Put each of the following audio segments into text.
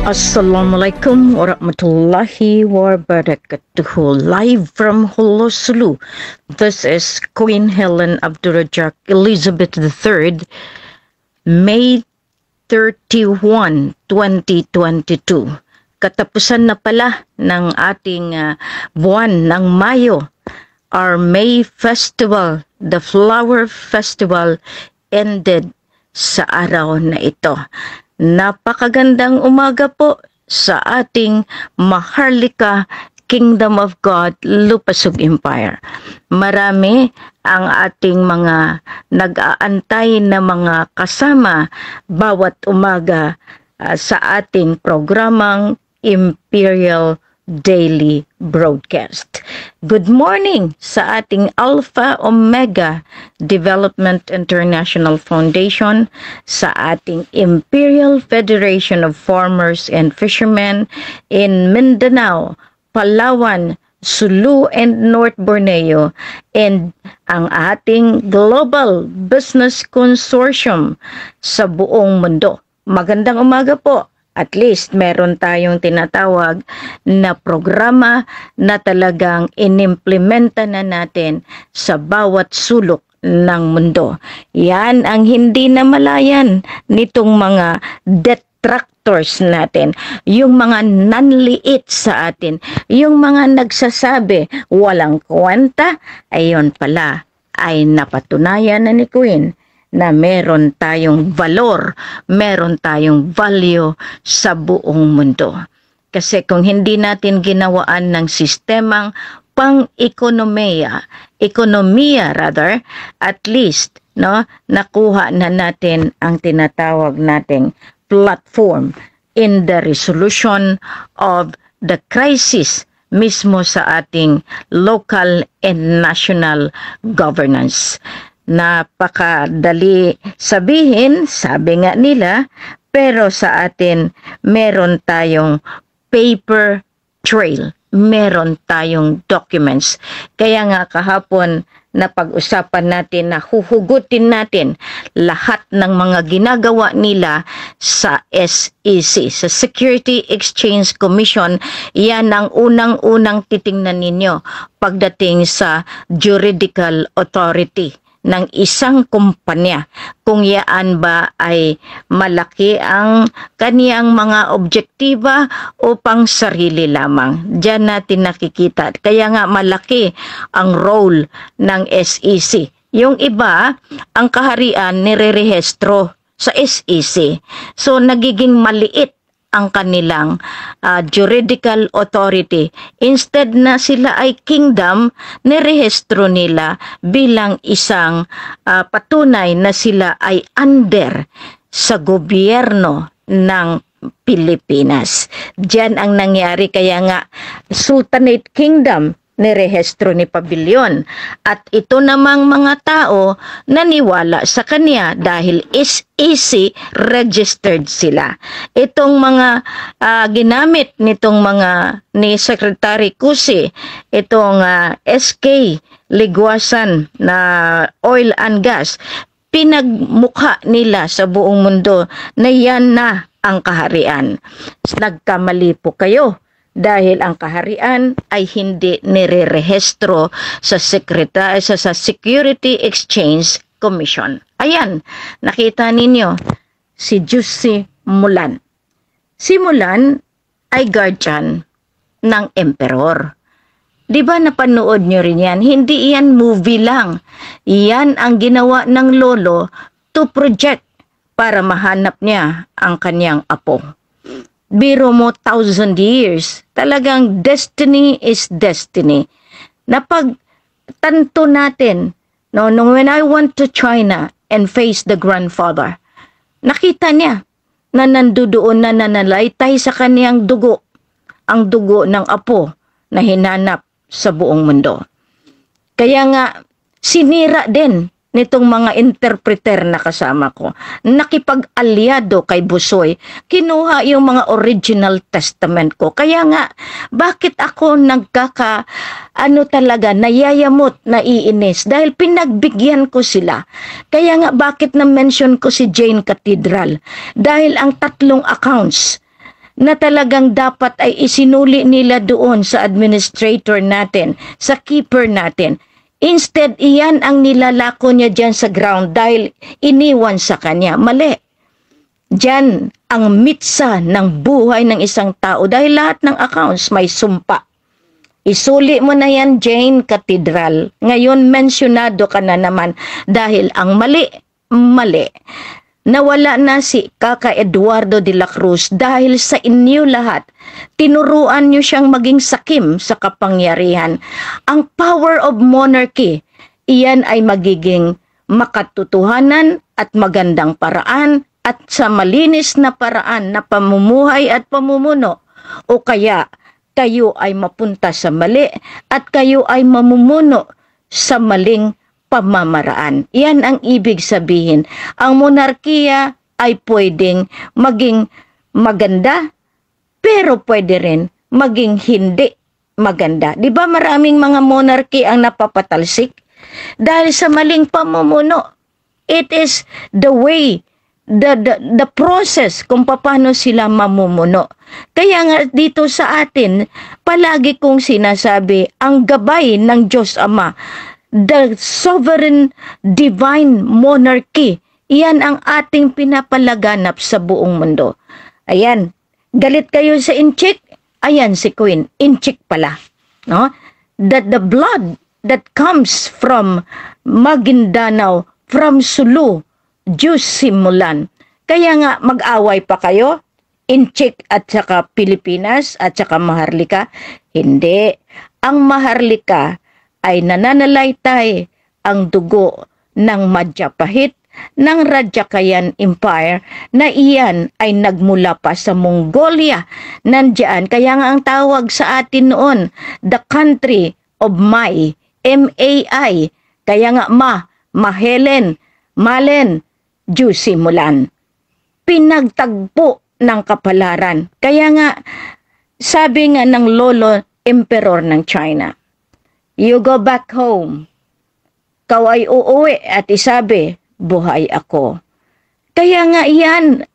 Assalamualaikum warahmatullahi wabarakatuh. Live from Holo Sulu. This is Queen Helen Abdurrajak Elizabeth III, May 31, 2022. Katapusan na pala ng ating buwan ng Mayo. Our May Festival, the Flower Festival, ended sa araw na ito. Napakagandang umaga po sa ating Maharlika Kingdom of God Lupasug Empire. Marami ang ating mga nag-aantay na mga kasama bawat umaga sa ating programang Imperial Daily Broadcast. Good morning sa ating Alpha Omega Development International Foundation, sa ating Imperial Federation of Farmers and Fishermen in Mindanao, Palawan, Sulu and North Borneo, and ang ating Global Business Consortium sa buong mundo. Magandang umaga po. At least meron tayong tinatawag na programa na talagang inimplementa na natin sa bawat sulok ng mundo. Yan ang hindi namalayan nitong mga detractors natin, yung mga nanliit sa atin, yung mga nagsasabi walang kwenta, ayon pala ay napatunayan na ni Queen na meron tayong valor, meron tayong value sa buong mundo. Kasi kung hindi natin ginawaan ng sistemang pang-ekonomiya, at least nakuha na natin ang tinatawag nating platform in the resolution of the crisis mismo sa ating local and national governance. Napakadali sabihin, sabi nga nila, pero sa atin meron tayong paper trail, meron tayong documents. Kaya nga kahapon napag-usapan natin na huhugutin natin lahat ng mga ginagawa nila sa SEC, sa Security Exchange Commission. Yan ang unang-unang titingnan ninyo pagdating sa juridical authority ng isang kumpanya, kung yaan ba ay malaki ang kaniyang mga objektiba o pang sarili lamang. Diyan natin nakikita. Kaya nga malaki ang role ng SEC. Yung iba, ang kaharian nirerehistro sa SEC. So nagiging maliit ang kanilang juridical authority. Instead na sila ay kingdom, nirehistro nila bilang isang patunay na sila ay under sa gobyerno ng Pilipinas. Diyan ang nangyari, kaya nga Sultanate Kingdom nirehistro ni Pavilion. At ito namang mga tao naniwala sa kanya dahil SEC registered sila. Itong mga ginamit nitong mga ni Secretary Cusi, itong SK Liguasan na oil and gas, pinagmukha nila sa buong mundo na yan na ang kaharian. Nagkamali po kayo. Dahil ang kaharian ay hindi nirerehistro sa Security Exchange Commission. Ayan, nakita ninyo si Jussi Mulan. Si Mulan ay guardian ng emperor. Di ba napanood nyo rin yan? Hindi yan movie lang. Yan ang ginawa ng lolo to project para mahanap niya ang kanyang apo. Biro mo 1,000 years. Talagang destiny is destiny. Napagtanto natin, when I went to China and faced the grandfather, nakita niya na nandoon na nanalaitay sa kaniyang dugo, ang dugo ng apo na hinanap sa buong mundo. Kaya nga, sinira din nitong mga interpreter na kasama ko. Nakipag-alyado kay Busoy, kinuha yung mga original testament ko. Kaya nga, bakit ako nayayamot, naiinis? Dahil pinagbigyan ko sila. Kaya nga, bakit na-mention ko si Jane Cathedral? Dahil ang tatlong accounts na talagang dapat ay isinuli nila doon sa administrator natin, sa keeper natin. Instead, iyan ang nilalako niya dyan sa ground dahil iniwan sa kanya. Mali. Diyan ang mitsa ng buhay ng isang tao dahil lahat ng accounts may sumpa. Isuli mo na yan, Jane Cathedral. Ngayon, mensyonado ka na naman dahil ang mali. Nawala na si Kaka Eduardo de la Cruz dahil sa inyo lahat. Tinuruan niyo siyang maging sakim sa kapangyarihan. Ang power of monarchy, iyan ay magiging makatotohanan at magandang paraan at sa malinis na paraan na pamumuhay at pamumuno. O kaya, kayo ay mapunta sa mali at kayo ay mamumuno sa maling pamamaraan. Yan ang ibig sabihin. Ang monarkiya ay pwedeng maging maganda, pero pwede rin maging hindi maganda. Di ba maraming mga monarchy ang napapatalsik? Dahil sa maling pamumuno. It is the way, the process kung paano sila mamumuno. Kaya nga dito sa atin, palagi kong sinasabi, ang gabay ng Diyos Ama, the sovereign divine monarchy, iyan ang ating pinapalaganap sa buong mundo. Ayan, galit kayo sa inchik? Ayan si Queen, inchik pala. No? That the blood that comes from Maguindanao, from Sulu, Diyos simulan. Kaya nga mag-away pa kayo, inchik at saka Pilipinas at saka Maharlika? Hindi. Ang Maharlika ay nananalaytay ang dugo ng Madjapahit ng Rajakayan Empire na iyan ay nagmula pa sa Mongolia. Nandiyan, kaya nga ang tawag sa atin noon, the country of Mai, M-A-I. Kaya nga Mahelen, Malen, Jusimulan. Pinagtagpo ng kapalaran. Kaya nga, sabi nga ng lolo emperor ng China, you go back home. Kau ay uuwi at isabi, buhay ako. Kaya nga iyan,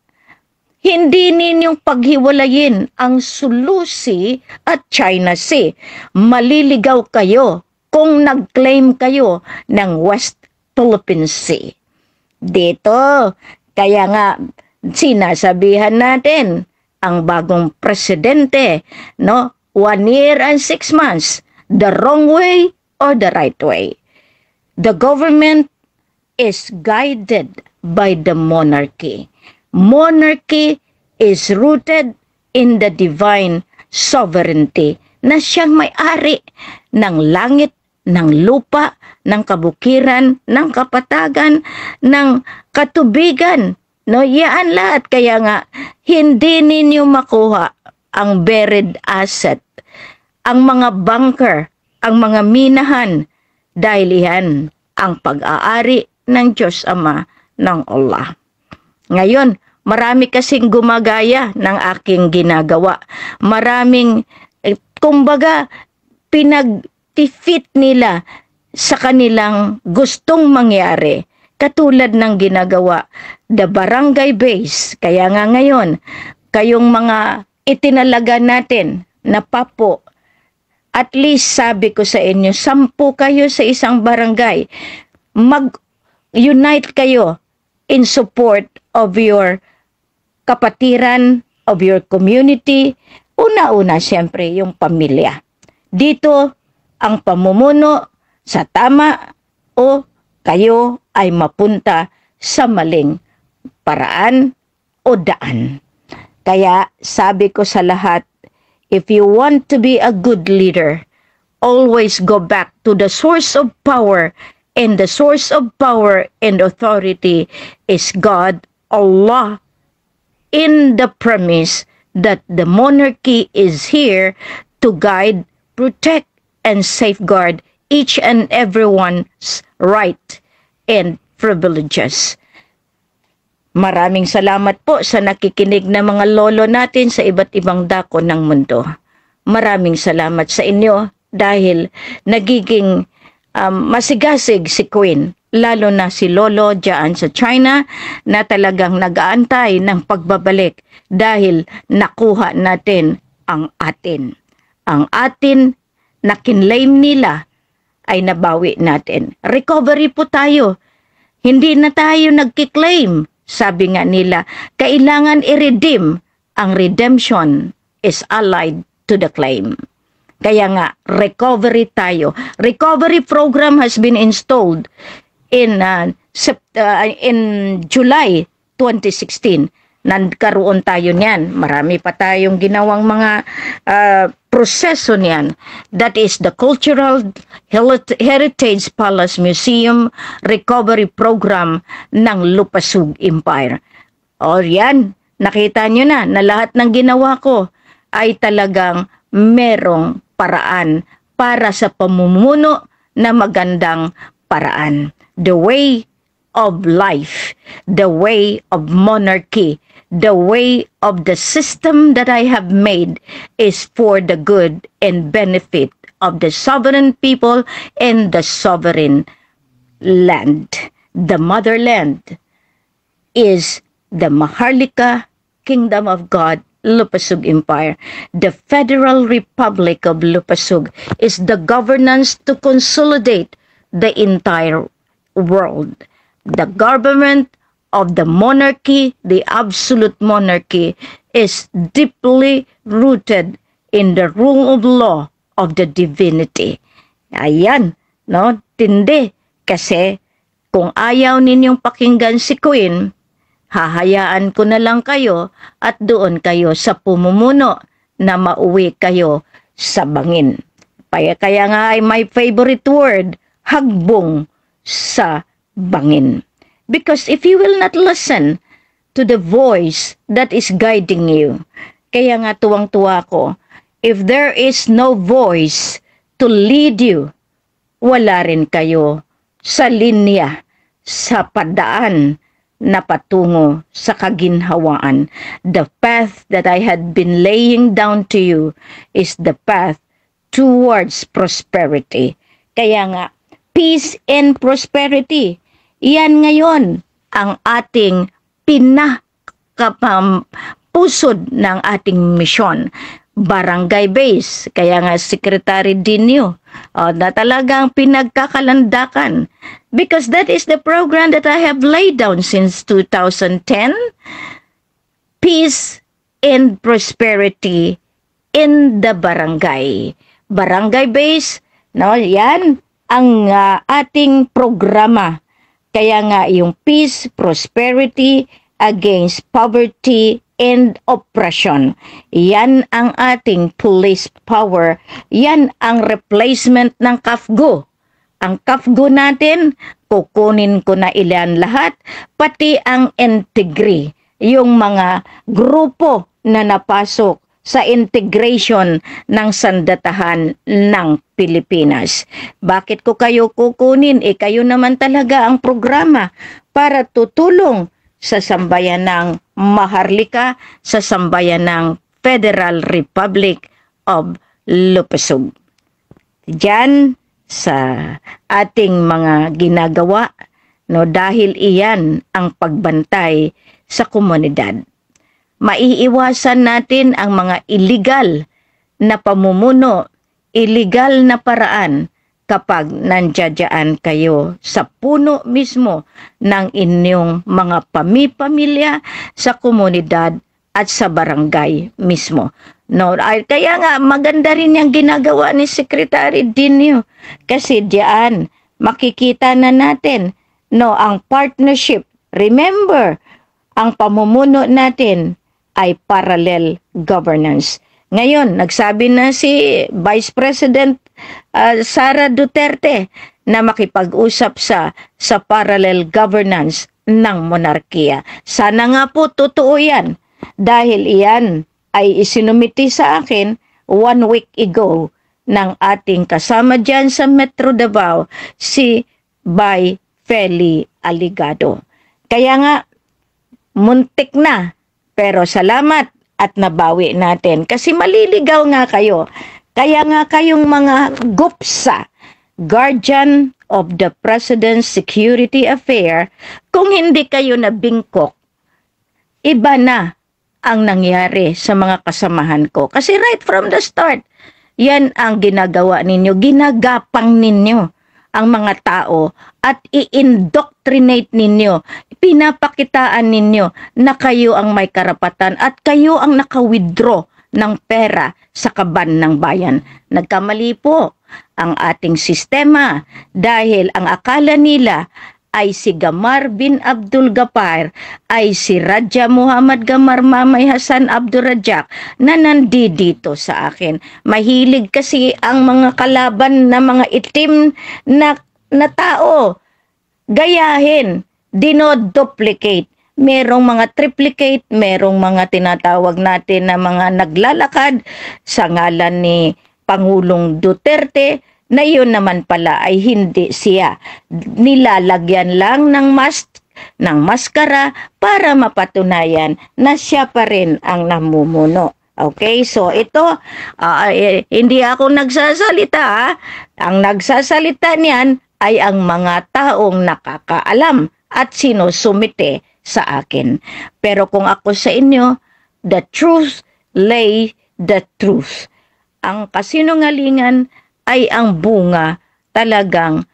hindi ninyong paghiwalayin ang Sulu Sea at China Sea. Maliligaw kayo kung nag-claim kayo ng West Philippine Sea. Dito, kaya nga sinasabihan natin ang bagong presidente, no? 1 year and 6 months. The wrong way or the right way. The government is guided by the monarchy. Monarchy is rooted in the divine sovereignty na siyang may-ari ng langit, ng lupa, ng kabukiran, ng kapatagan, ng katubigan. No, yan lahat. Kaya nga, hindi ninyo makuha ang buried asset, ang mga bunker, ang mga minahan, dahil yan ang pag-aari ng Diyos Ama ng Allah. Ngayon, marami kasing gumagaya ng aking ginagawa. Maraming, kumbaga, pinag-fit nila sa kanilang gustong mangyari. Katulad ng ginagawa, the barangay base. Kaya nga ngayon, kayong mga itinalaga natin na papo, at least sabi ko sa inyo, 10 kayo sa isang barangay. Mag-unite kayo in support of your kapatiran, of your community. Una-una, siyempre, yung pamilya. Dito, ang pamumuno sa tama o kayo ay mapunta sa maling paraan o daan. Kaya sabi ko sa lahat, if you want to be a good leader, always go back to the source of power, and the source of power and authority is God, Allah, in the premise that the monarchy is here to guide, protect, and safeguard each and everyone's right and privileges. Maraming salamat po sa nakikinig na mga lolo natin sa iba't ibang dako ng mundo. Maraming salamat sa inyo dahil nagiging masigasig si Queen, lalo na si Lolo diyan sa China na talagang nag-aantay ng pagbabalik dahil nakuha natin ang atin. Ang atin na kinlaim nila ay nabawi natin. Recovery po tayo. Hindi na tayo nagkiklaim. Sabi nga nila, kailangan i-redeem. Ang redemption is allied to the claim. Kaya nga, recovery tayo. Recovery program has been installed in July 2016. Nagkaroon tayo niyan. Marami pa tayong ginawang mga proseso niyan. That is the Cultural Heritage Palace Museum Recovery Program ng Lupasug Empire. O yan, nakita nyo na lahat ng ginawa ko ay talagang merong paraan para sa pamumuno na magandang paraan. The way of life, the way of monarchy, the way of the system that I have made is for the good and benefit of the sovereign people and the sovereign land. The motherland is the Maharlika Kingdom of God, Lupasug Empire. The Federal Republic of Lupasug is the governance to consolidate the entire world. The government of the monarchy, the absolute monarchy, is deeply rooted in the rule of law of the divinity. Ayan, no? Tindi. Kasi kung ayaw ninyong pakinggan si Queen, hahayaan ko na lang kayo at doon kayo sa pumumuno na mauwi kayo sa bangin. Kaya nga ay my favorite word, hagbong sa bangin. Because if you will not listen to the voice that is guiding you, kaya nga tuwang-tuwa ko, if there is no voice to lead you, wala rin kayo sa linya, sa padaan na patungo sa kaginhawaan. The path that I had been laying down to you is the path towards prosperity. Kaya nga, peace and prosperity, yan ngayon ang ating pinakapusod ng ating misyon. Barangay base, kaya nga Secretary Dinio, na talagang pinagkakalandakan. Because that is the program that I have laid down since 2010. Peace and prosperity in the barangay. Barangay base, no, yan ang ating programa. Kaya nga yung peace, prosperity, against poverty and oppression. Yan ang ating police power. Yan ang replacement ng KAFGO. Ang KAFGO natin, kukunin ko na ilan lahat, pati ang Integri, yung mga grupo na napasok sa integration ng sandatahan ng Pilipinas. Bakit ko kayo kukunin? Kayo naman talaga ang programa para tutulong sa sambayan ng Maharlika, sa sambayan ng Federal Republic of Lupasug. Diyan sa ating mga ginagawa, no, dahil iyan ang pagbantay sa komunidad. Maiiwasan natin ang mga illegal na pamumuno, illegal na paraan kapag nandiyan kayo sa puno mismo ng inyong mga pamilya, sa komunidad at sa barangay mismo. No, kaya nga maganda rin yung ginagawa ni Secretary Dinio kasi diyan makikita na natin, no, ang partnership. Remember, ang pamumuno natin ay parallel governance. Ngayon, nagsabi na si Vice President Sara Duterte na makipag-usap sa parallel governance ng monarkiya. Sana nga po totoo yan dahil iyan ay isinumiti sa akin 1 week ago ng ating kasama dyan sa Metro Davao, si Bay Feli Aligado. Kaya nga, muntik na. Pero salamat at nabawi natin kasi maliligaw nga kayo. Kaya nga kayong mga GUPSA, Guardian of the President's Security Affair, kung hindi kayo nabingkok, iba na ang nangyari sa mga kasamahan ko. Kasi right from the start, yan ang ginagawa ninyo, ginagapang ninyo ang mga tao at i-indoctrinate ninyo, pinapakitaan ninyo na kayo ang may karapatan at kayo ang naka-withdraw ng pera sa kaban ng bayan. Nagkamali po ang ating sistema dahil ang akala nila ay si Gamar bin Abdul Gapar, ay si Raja Muhammad Gamar Mamay Hasan Abdul Rajak na nandito sa akin. Mahilig kasi ang mga kalaban na mga itim na tao. Gayahin, dinoduplicate. Merong mga triplicate, merong mga tinatawag natin na mga naglalakad sa ngalan ni Pangulong Duterte, na yun naman pala ay hindi siya. Nilalagyan lang ng maskara para mapatunayan na siya pa rin ang namumuno. Okay, so ito, hindi ako nagsasalita. Ha? Ang nagsasalita niyan ay ang mga taong nakakaalam at sinusumite sa akin. Pero kung ako sa inyo, the truth lay the truth. Ang kasinungalingan ay ang bunga talagang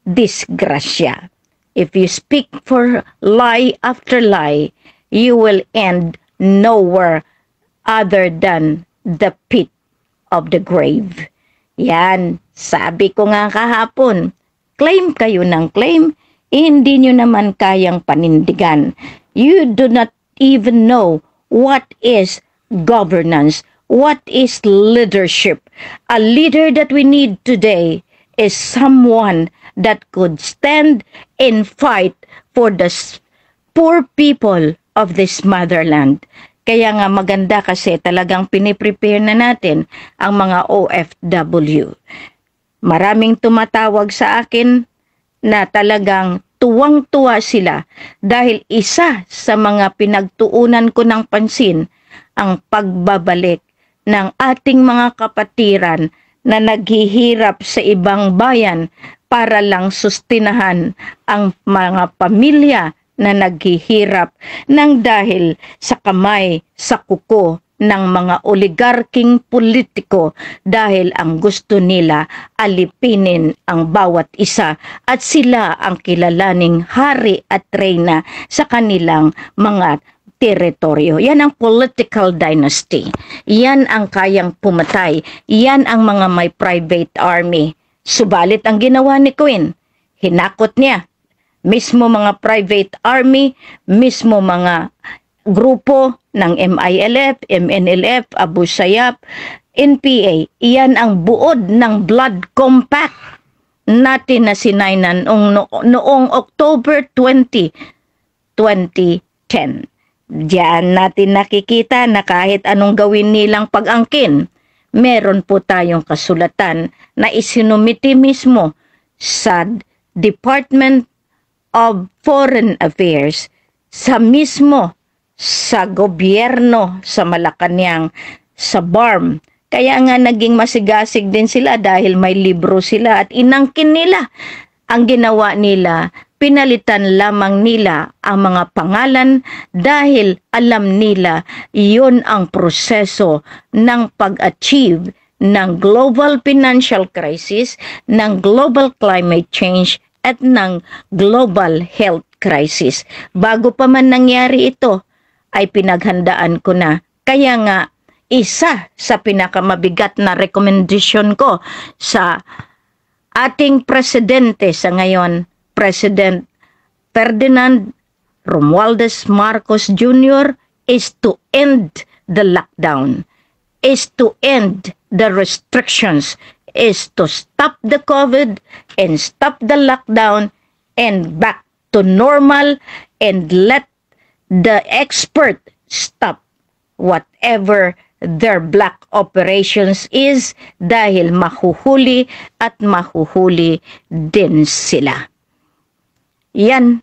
disgrasya. If you speak for lie after lie, you will end nowhere other than the pit of the grave. Yan, sabi ko nga kahapon, claim kayo ng claim, hindi nyo naman kayang panindigan. You do not even know what is governance. What is leadership? A leader that we need today is someone that could stand and fight for the poor people of this motherland. Kaya nga maganda kasi talagang piniprepare na natin ang mga OFW. Maraming tumatawag sa akin na talagang tuwang-tuwa sila dahil isa sa mga pinagtuunan ko ng pansin ang pagbabalik ng ating mga kapatiran na naghihirap sa ibang bayan para lang sustinahan ang mga pamilya na naghihirap nang dahil sa kamay sa kuko ng mga oligarking politiko dahil ang gusto nila alipinin ang bawat isa at sila ang kilalaning hari at reyna sa kanilang mga teritoryo. Yan ang political dynasty. Yan ang kayang pumatay. Yan ang mga may private army. Subalit ang ginawa ni Queen, hinakot niya. Mismo mga private army, mismo mga grupo ng MILF, MNLF, Abu Sayyaf, NPA. Iyan ang buod ng blood compact natin na sinaynan noong October 20, 2010. Diyan natin nakikita na kahit anong gawin nilang pag-angkin, meron po tayong kasulatan na isinumiti mismo sa Department of Foreign Affairs, sa mismo sa gobyerno sa Malacanang, sa BARM. Kaya nga naging masigasig din sila dahil may libro sila at inangkin nila. Ang ginawa nila, pinalitan lamang nila ang mga pangalan dahil alam nila iyon ang proseso ng pag-achieve ng global financial crisis, ng global climate change at ng global health crisis. Bago pa man nangyari ito, ay pinaghandaan ko na. Kaya nga, isa sa pinakamabigat na rekomendasyon ko sa ating presidente sa ngayon, President Ferdinand Romualdez Marcos Jr., is to end the lockdown, is to end the restrictions, is to stop the COVID and stop the lockdown and back to normal and let the expert stop whatever their black operations is dahil mahuhuli at mahuhuli din sila. Yan.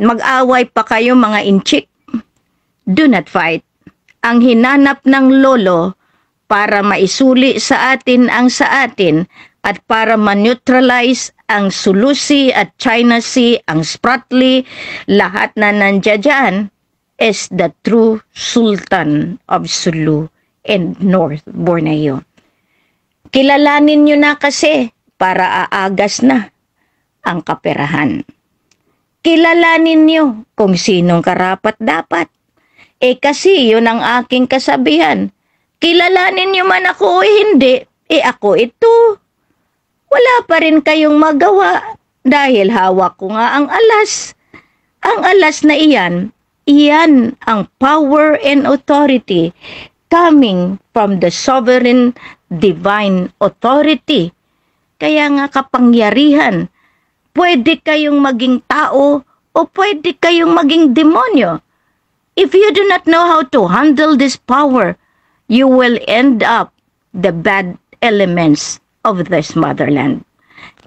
Mag-away pa kayo mga inchik. Do not fight. Ang hinanap ng lolo para maisuli sa atin ang sa atin at para ma-neutralize ang Sulu Sea at China Sea, ang Spratly, lahat na nandiyan dyan, is the true Sultan of Sulu and North Borneo. Kilalanin nyo na kasi para aagas na ang kaperahan. Kilalanin nyo kung sinong karapat-dapat. Kasi yun ang aking kasabihan. Kilalanin nyo man ako o hindi, ako ito. Wala pa rin kayong magawa dahil hawak ko nga ang alas. Ang alas na iyan ang power and authority coming from the sovereign divine authority. Kaya nga kapangyarihan, pwede kayong maging tao o pwede kayong maging demonyo. If you do not know how to handle this power, you will end up the bad elements of this motherland.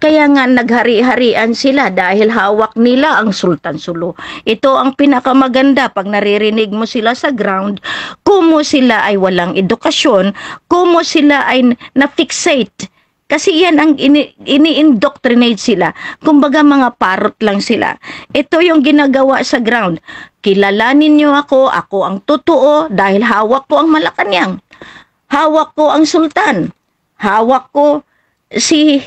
Kaya nga naghari-harian sila dahil hawak nila ang Sultan Sulu. Ito ang pinakamaganda pag naririnig mo sila sa ground, kumo sila ay walang edukasyon, kumo sila ay na-fixate. Kasi yan ang ini-indoctrinate sila. Kumbaga mga parot lang sila. Ito yung ginagawa sa ground. Kilalanin nyo ako ang totoo dahil hawak ko ang Malacanang. Hawak ko ang Sultan. Hawak ko si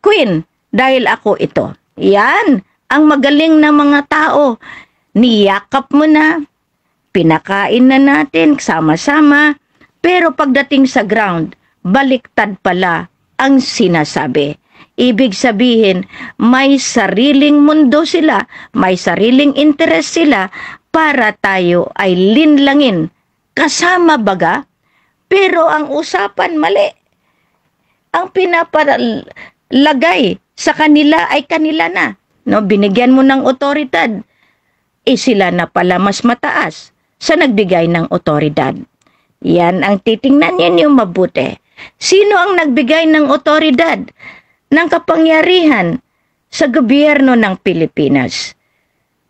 Queen dahil ako ito. Yan ang magaling na mga tao. Niyakap mo na, pinakain na natin sama-sama, pero pagdating sa ground, baliktad pala ang sinasabi. Ibig sabihin, may sariling mundo sila, may sariling interes sila para tayo ay linlangin. Kasama baga, pero ang usapan mali. Ang pinapalagay sa kanila ay kanila na. No, binigyan mo ng otoridad. Sila na pala mas mataas sa nagbigay ng otoridad. Yan ang titingnan ninyo mabuti. Sino ang nagbigay ng otoridad, ng kapangyarihan sa gobyerno ng Pilipinas?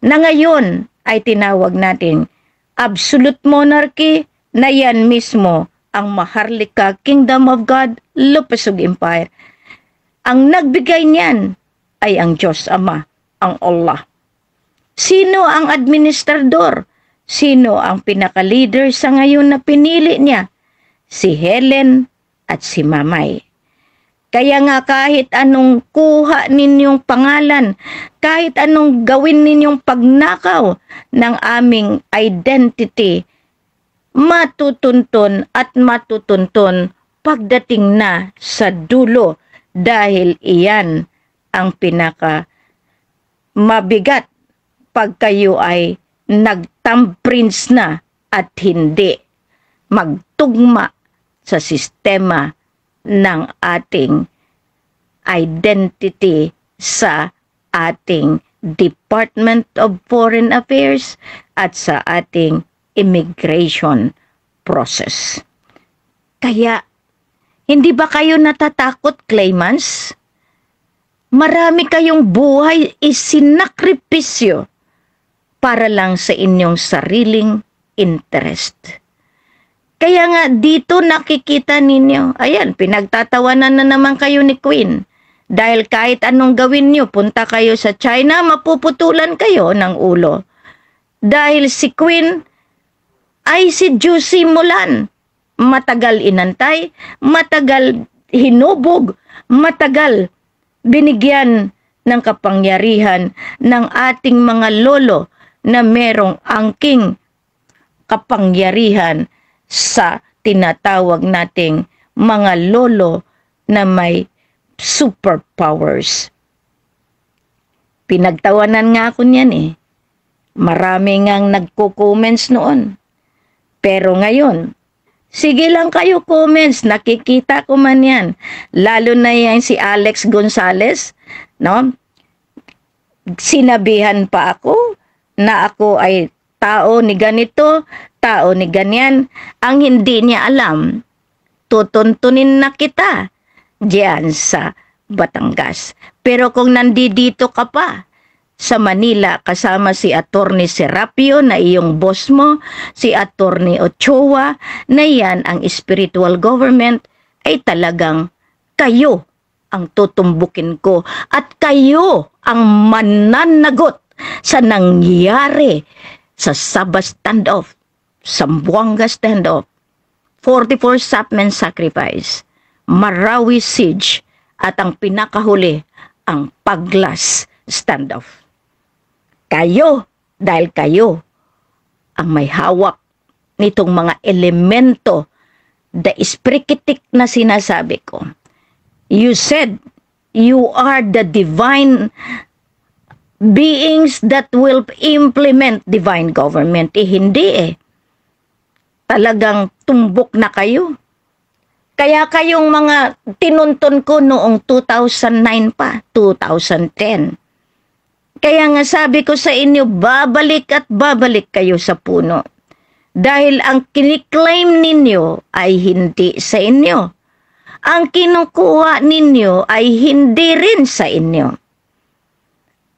Na ngayon ay tinawag natin absolute monarchy na yan mismo ang Maharlika Kingdom of God, Lupusog Empire. Ang nagbigay niyan ay ang Diyos Ama, ang Allah. Sino ang administrador? Sino ang pinaka-leader sa ngayon na pinili niya? Si Helen at si Mamay. Kaya nga kahit anong kuha ninyong pangalan, kahit anong gawin ninyong pagnakaw ng aming identity, matutuntun at matutuntun pagdating na sa dulo dahil iyan ang pinaka mabigat pag kayo ay nagtamprins na at hindi magtugma sa sistema ng ating identity sa ating Department of Foreign Affairs at sa ating immigration process. Kaya, hindi ba kayo natatakot, claimants? Marami kayong buhay isinakripisyo para lang sa inyong sariling interest. Kaya nga dito nakikita ninyo, ayan, pinagtatawanan na naman kayo ni Queen. Dahil kahit anong gawin nyo, punta kayo sa China, mapuputulan kayo ng ulo. Dahil si Queen ay si Juicy Mulan. Matagal inantay, matagal hinubog, matagal binigyan ng kapangyarihan ng ating mga lolo na merong angking kapangyarihan sa tinatawag nating mga lolo na may superpowers. Pinagtawanan nga ako niyan eh. Marami ngang nagko-comments noon. Pero ngayon, sige lang kayo comments, nakikita ko man yan. Lalo na yan si Alex Gonzalez, no? Sinabihan pa ako na ako ay tao ni ganito, tao ni ganyan. Ang hindi niya alam, tutuntunin na kita diyan sa Batangas. Pero kung nandito ka pa sa Manila kasama si Attorney Serapio na iyong boss mo, si Attorney Ochoa na yan ang spiritual government, ay talagang kayo ang tutumbukin ko at kayo ang mananagot sa nangyari sa Sabah standoff, Zamboanga standoff, 44 Sapmen sacrifice, Marawi siege, at ang pinakahuli, ang Paglas standoff. Kayo, dahil kayo, ang may hawak nitong mga elemento, the sprikitik na sinasabi ko. You said, you are the divine beings that will implement divine government. Hindi eh. Talagang tumbok na kayo. Kaya kayong mga tinunton ko noong 2009 pa, 2010. Kaya nga sabi ko sa inyo, babalik at babalik kayo sa puno. Dahil ang kiniklaim ninyo ay hindi sa inyo. Ang kinukuha ninyo ay hindi rin sa inyo.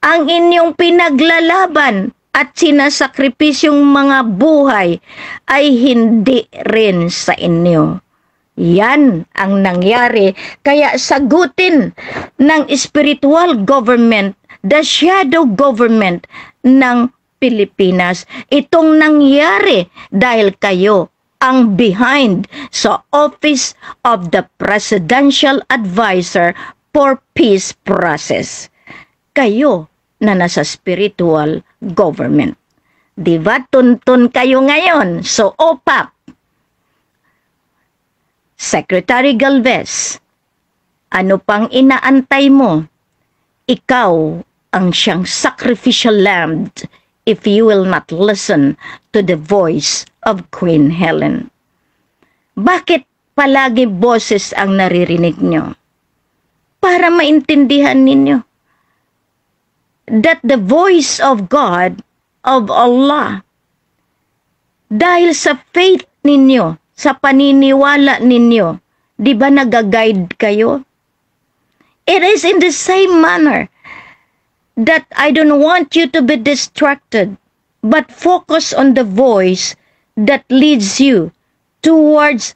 Ang inyong pinaglalaban at sinasakripisyong mga buhay ay hindi rin sa inyo. Yan ang nangyari. Kaya sagutin ng spiritual government, the shadow government ng Pilipinas, itong nangyari dahil kayo ang behind sa Office of the Presidential Advisor for Peace Process. Kayo na nasa spiritual government. Diba tuntun kayo ngayon? So, OPAP, Secretary Galvez, ano pang inaantay mo? Ikaw ang siyang sacrificial lamb if you will not listen to the voice of Queen Helen. Bakit palagi boses ang naririnig nyo? Para maintindihan ninyo that the voice of God, of Allah, dahil sa faith ninyo, sa paniniwala ninyo, di ba nag-guide kayo? It is in the same manner that I don't want you to be distracted, but focus on the voice that leads you towards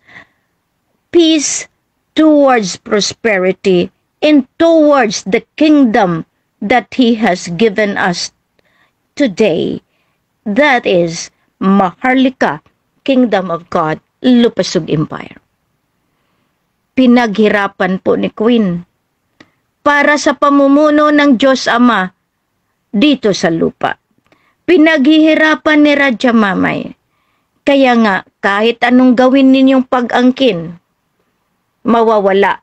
peace, towards prosperity, and towards the kingdom that He has given us today. That is Maharlika, Kingdom of God, Lupasug Empire. Pinaghirapan po ni Queen para sa pamumuno ng Diyos Ama dito sa lupa. Pinaghihirapan ni Radya Mamay. Kaya nga, kahit anong gawin ninyong pag-angkin, mawawala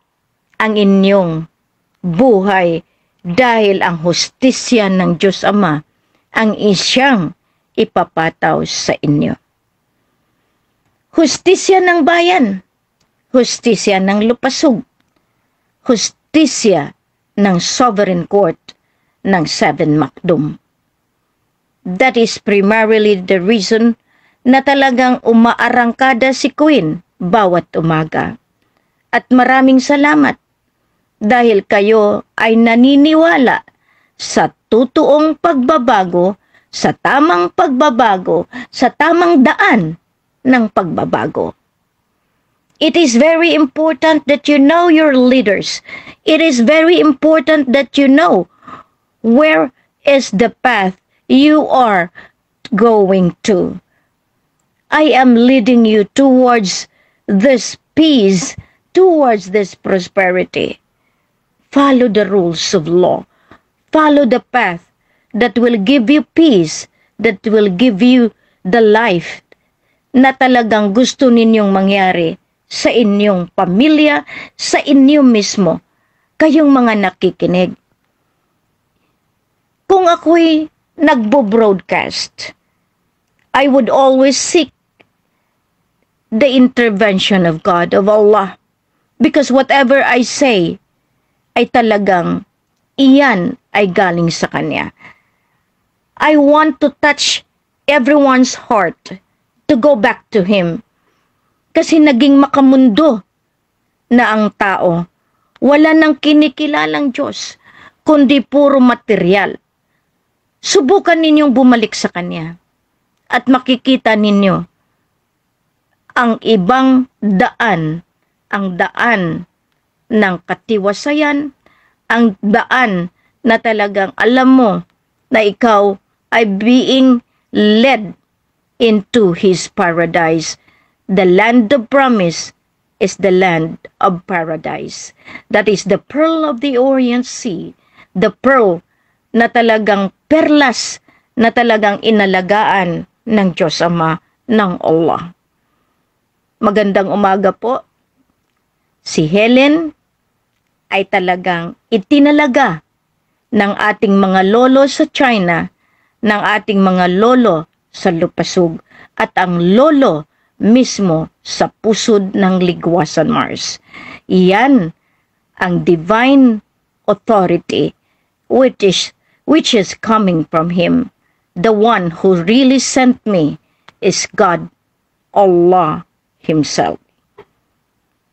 ang inyong buhay dahil ang hustisya ng Diyos Ama ang isyang ipapataw sa inyo. Hustisya ng bayan, hustisya ng Lupasug, hustisya ng Sovereign Court ng 7 Macdum. That is primarily the reason na talagang umaarangkada si Queen bawat umaga. At maraming salamat dahil kayo ay naniniwala sa totoong pagbabago, sa tamang pagbabago, sa tamang daan ng pagbabago. It is very important that you know your leaders. It is very important that you know where is the path you are going to. I am leading you towards this peace, towards this prosperity. Follow the rules of law. Follow the path that will give you peace, that will give you the life na talagang gusto ninyong mangyari sa inyong pamilya, sa inyo mismo, kayong mga nakikinig. Kung ako'y nagbo-broadcast, I would always seek the intervention of God, of Allah, because whatever I say ay talagang iyan ay galing sa Kanya. I want to touch everyone's heart to go back to Him. Kasi naging makamundo na ang tao. Wala nang kinikilalang Diyos, kundi puro material. Subukan ninyong bumalik sa Kanya. At makikita ninyo ang ibang daan, ang daan ng katiwasayan, ang daan na talagang alam mo na ikaw ay being led into his paradise. The land of promise is the land of paradise. That is the pearl of the Orient Sea, the pearl na talagang perlas na talagang inalagaan ng Diyos Ama, ng Allah. Magandang umaga po. Si Helen ay talagang itinalaga ng ating mga lolo sa China, ng ating mga lolo sa Lupasug, at ang lolo mismo sa pusod ng Ligwasan Mars. Iyan ang divine authority which is coming from him. The one who really sent me is God, Allah Himself.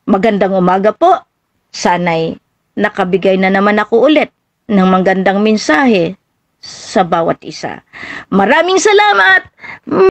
Magandang umaga po. Sana'y nakabigay na naman ako ulit ng magandang mensahe sa bawat isa. Maraming salamat!